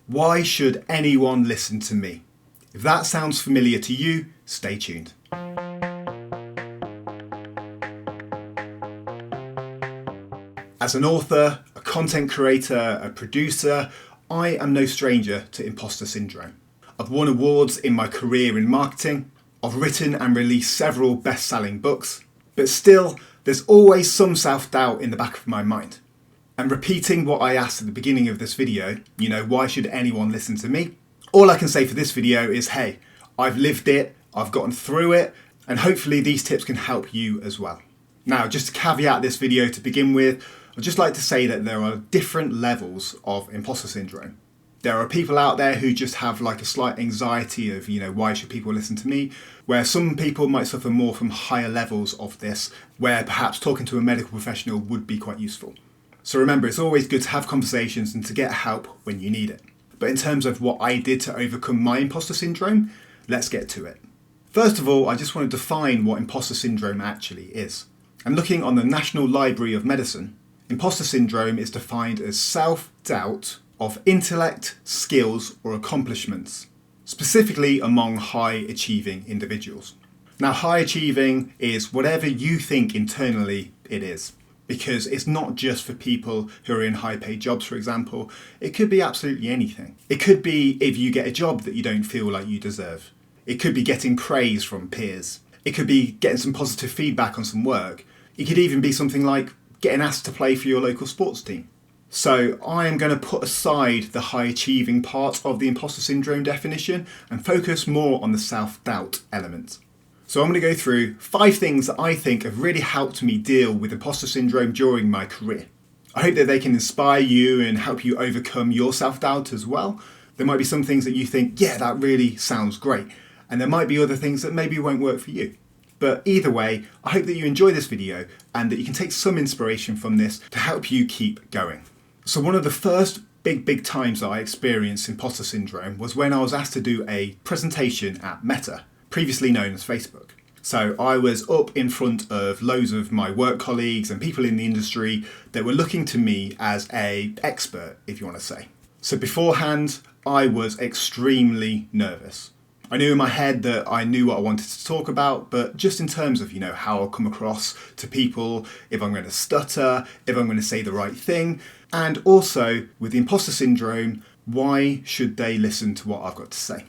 Why should anyone listen to me? If that sounds familiar to you, stay tuned. As an author, a content creator, a producer, I am no stranger to imposter syndrome. I've won awards in my career in marketing. I've written and released several best-selling books, but still, there's always some self-doubt in the back of my mind. And repeating what I asked at the beginning of this video, why should anyone listen to me? All I can say for this video is, hey, I've lived it, I've gotten through it, and hopefully these tips can help you as well. Now, just to caveat this video to begin with, I'd just like to say that there are different levels of imposter syndrome. There are people out there who just have like a slight anxiety of, why should people listen to me? Where some people might suffer more from higher levels of this, where perhaps talking to a medical professional would be quite useful. So remember, it's always good to have conversations and to get help when you need it. But in terms of what I did to overcome my imposter syndrome, let's get to it. First of all, I just want to define what imposter syndrome actually is. And looking on the National Library of Medicine, imposter syndrome is defined as self-doubt of intellect, skills, or accomplishments, specifically among high-achieving individuals. Now, high-achieving is whatever you think internally it is, because it's not just for people who are in high-paid jobs, for example. It could be absolutely anything. It could be if you get a job that you don't feel like you deserve. It could be getting praise from peers. It could be getting some positive feedback on some work. It could even be something like getting asked to play for your local sports team. So I am going to put aside the high-achieving part of the imposter syndrome definition and focus more on the self-doubt element. So I'm going to go through 5 things that I think have really helped me deal with imposter syndrome during my career. I hope that they can inspire you and help you overcome your self-doubt as well. There might be some things that you think, yeah, that really sounds great. And there might be other things that maybe won't work for you. But either way, I hope that you enjoy this video and that you can take some inspiration from this to help you keep going. So one of the first big times that I experienced imposter syndrome was when I was asked to do a presentation at Meta, previously known as Facebook. So I was up in front of loads of my work colleagues and people in the industry that were looking to me as an expert, if you want to say. So beforehand, I was extremely nervous. I knew in my head that I knew what I wanted to talk about, but just in terms of, how I'll come across to people, if I'm going to stutter, if I'm going to say the right thing, and also with the imposter syndrome, why should they listen to what I've got to say?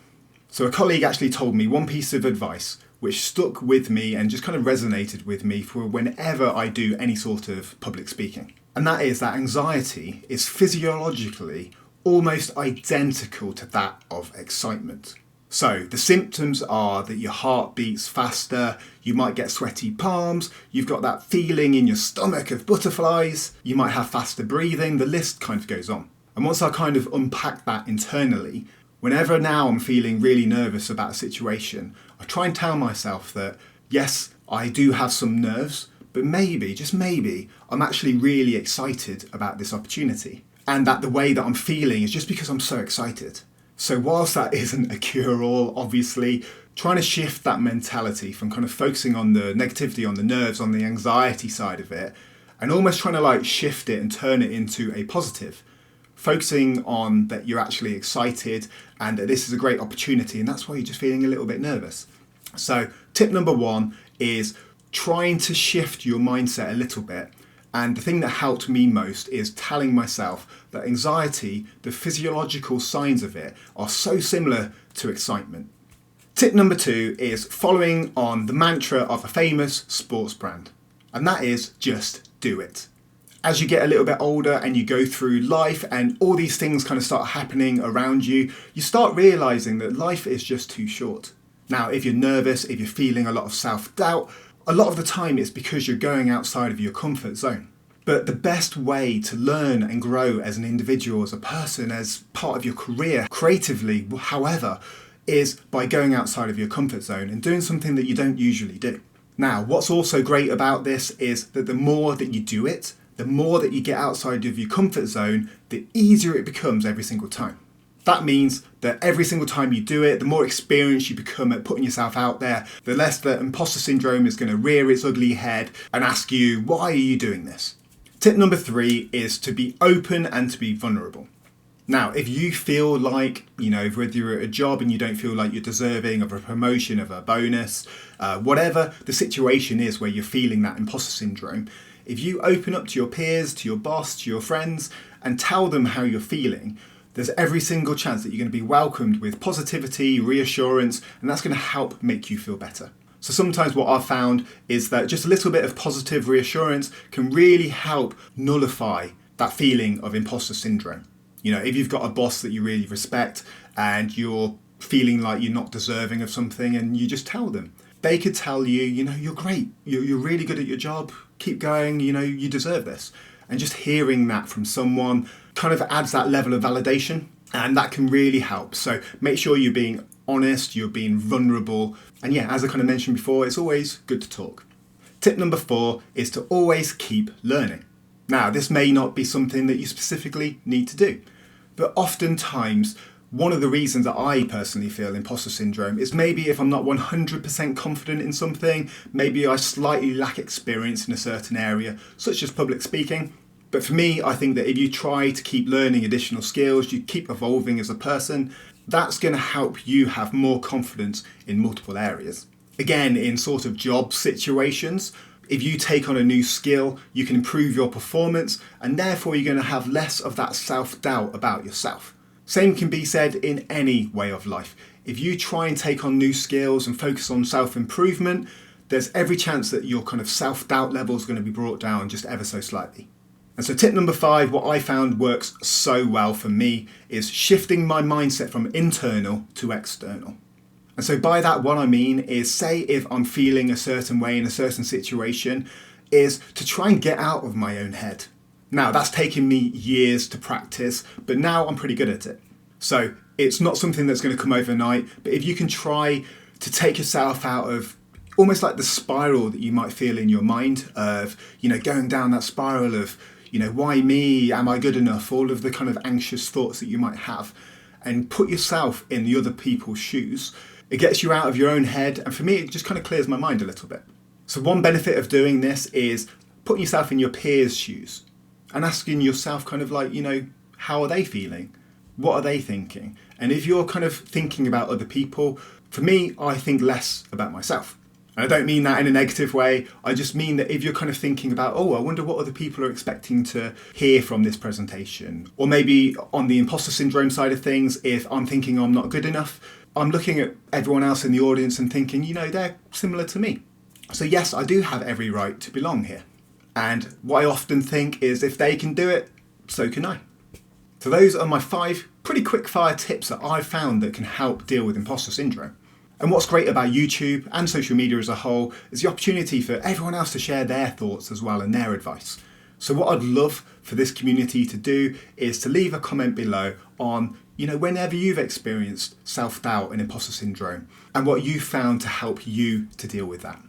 So a colleague actually told me one piece of advice which stuck with me and just kind of resonated with me for whenever I do any sort of public speaking. And that is that anxiety is physiologically almost identical to that of excitement. So the symptoms are that your heart beats faster, you might get sweaty palms, you've got that feeling in your stomach of butterflies, you might have faster breathing, the list kind of goes on. And once I kind of unpack that internally, whenever now I'm feeling really nervous about a situation, I try and tell myself that, yes, I do have some nerves, but maybe, just maybe, I'm actually really excited about this opportunity. And that the way that I'm feeling is just because I'm so excited. So whilst that isn't a cure-all, obviously, trying to shift that mentality from kind of focusing on the negativity, on the nerves, on the anxiety side of it, and almost trying to shift it and turn it into a positive. Focusing on that you're actually excited and that this is a great opportunity, and that's why you're just feeling a little bit nervous. So tip number 1 is trying to shift your mindset a little bit. And the thing that helped me most is telling myself that anxiety, the physiological signs of it, are so similar to excitement. Tip number 2 is following on the mantra of a famous sports brand, and that is just do it. As you get a little bit older and you go through life and all these things kind of start happening around you, you start realizing that life is just too short. Now, if you're nervous, if you're feeling a lot of self-doubt, a lot of the time it's because you're going outside of your comfort zone. But the best way to learn and grow as an individual, as a person, as part of your career, creatively, however, is by going outside of your comfort zone and doing something that you don't usually do. Now, what's also great about this is that the more that you do it, the more that you get outside of your comfort zone, the easier it becomes every single time. That means that every single time you do it, the more experienced you become at putting yourself out there, the less the imposter syndrome is going to rear its ugly head and ask you, why are you doing this? Tip number 3 is to be open and to be vulnerable. Now, if you feel like, whether you're at a job and you don't feel like you're deserving of a promotion, of a bonus, whatever the situation is where you're feeling that imposter syndrome, if you open up to your peers, to your boss, to your friends, and tell them how you're feeling, there's every single chance that you're going to be welcomed with positivity, reassurance, and that's going to help make you feel better. So sometimes what I've found is that just a little bit of positive reassurance can really help nullify that feeling of imposter syndrome. If you've got a boss that you really respect and you're feeling like you're not deserving of something and you just tell them, they could tell you, you're great, you're really good at your job, keep going, you deserve this. And just hearing that from someone kind of adds that level of validation, and that can really help. So make sure you're being honest, you're being vulnerable. And yeah, as I kind of mentioned before, it's always good to talk. Tip number 4 is to always keep learning. Now, this may not be something that you specifically need to do, but oftentimes one of the reasons that I personally feel imposter syndrome is maybe if I'm not 100% confident in something, maybe I slightly lack experience in a certain area, such as public speaking. But for me, I think that if you try to keep learning additional skills, you keep evolving as a person, that's going to help you have more confidence in multiple areas. Again, in sort of job situations, if you take on a new skill, you can improve your performance, and therefore you're going to have less of that self-doubt about yourself. Same can be said in any way of life. If you try and take on new skills and focus on self-improvement, there's every chance that your kind of self-doubt level is going to be brought down just ever so slightly. And so tip number 5, what I found works so well for me, is shifting my mindset from internal to external. And so by that, what I mean is, say if I'm feeling a certain way in a certain situation, is to try and get out of my own head. Now, that's taken me years to practice, but now I'm pretty good at it. So it's not something that's going to come overnight, but if you can try to take yourself out of almost like the spiral that you might feel in your mind of, going down that spiral of, why me? Am I good enough? All of the kind of anxious thoughts that you might have, and put yourself in the other people's shoes. It gets you out of your own head, and for me, it just kind of clears my mind a little bit. So one benefit of doing this is putting yourself in your peers' shoes and asking yourself kind of like, how are they feeling? What are they thinking? And if you're kind of thinking about other people, for me, I think less about myself. And I don't mean that in a negative way. I just mean that if you're kind of thinking about, I wonder what other people are expecting to hear from this presentation. Or maybe on the imposter syndrome side of things, if I'm thinking I'm not good enough, I'm looking at everyone else in the audience and thinking, they're similar to me. So yes, I do have every right to belong here. And what I often think is, if they can do it, so can I. So those are my 5 pretty quick fire tips that I've found that can help deal with imposter syndrome. And what's great about YouTube and social media as a whole is the opportunity for everyone else to share their thoughts as well and their advice. So what I'd love for this community to do is to leave a comment below on, whenever you've experienced self-doubt and imposter syndrome and what you found to help you to deal with that.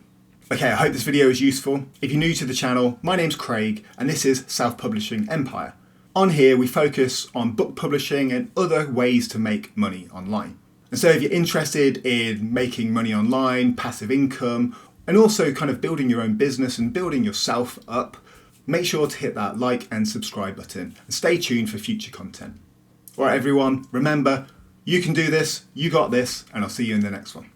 Okay, I hope this video is useful. If you're new to the channel, my name's Craig and this is Self-Publishing Empire. On here, we focus on book publishing and other ways to make money online. And so if you're interested in making money online, passive income, and also kind of building your own business and building yourself up, make sure to hit that like and subscribe button and stay tuned for future content. All right, everyone, remember, you can do this, you got this, and I'll see you in the next one.